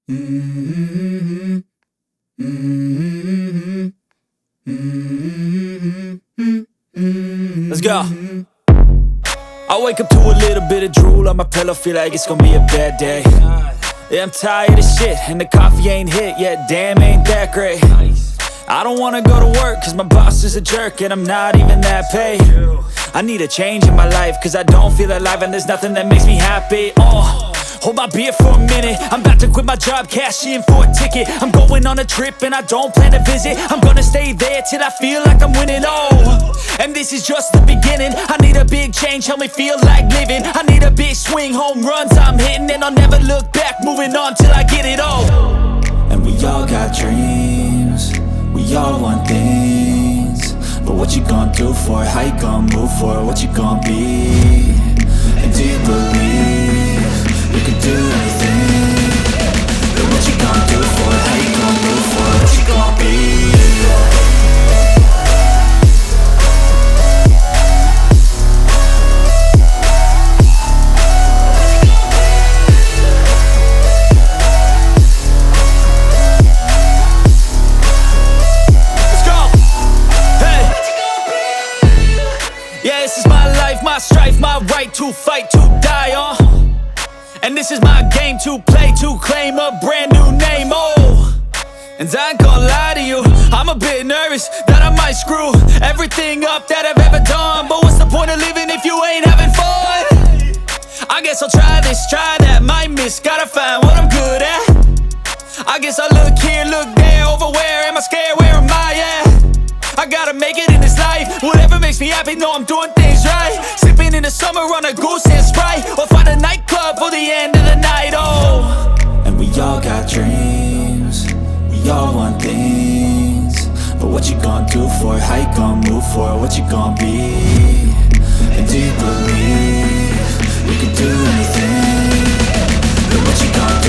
Mm-hmm. Mm-hmm. Mm-hmm. Let's go. I wake up to a little bit of drool on my pillow, feel like it's gonna be a bad day. Yeah, I'm tired of shit, and the coffee ain't hit yet, damn, ain't that great. I don't wanna go to work, cause my boss is a jerk, and I'm not even that paid. I need a change in my life, cause I don't feel alive, and there's nothing that makes me happy. Hold my beer for a minute, I'm about to quit my job, cash in for a ticket. I'm going on a trip and I don't plan to visit. I'm gonna stay there till I feel like I'm winning, and this is just the beginning. I need a big change, help me feel like living. I need a big swing, home runs I'm hitting, and I'll never look back, moving on till I get it all. And we all got dreams, we all want things, but what you gonna do for it? How you gonna move for it? What you gonna be? And do you believe you can do anything? But what you gonna do for it? How you gonna move for it? What you gonna be? Yeah, this is my life, my strife, my right to fight, to die on. And this is my game to play, to claim a brand new name, And I ain't gonna lie to you, I'm a bit nervous that I might screw everything up that I've ever done. But what's the point of living if you ain't having fun? I guess I'll try this, try that, might miss, gotta find what I'm good at. I guess I look here, look there, over where am I scared, where am I at? I gotta make it in this life, whatever makes me happy, know I'm doing things right. Sipping in the summer on a goose and Sprite, or find a nightclub for the end of the night, And we all got dreams, we all want things, but what you gonna do for it? How you gonna move for it? What you gonna be? And do you believe you can do anything? But what you gonna do?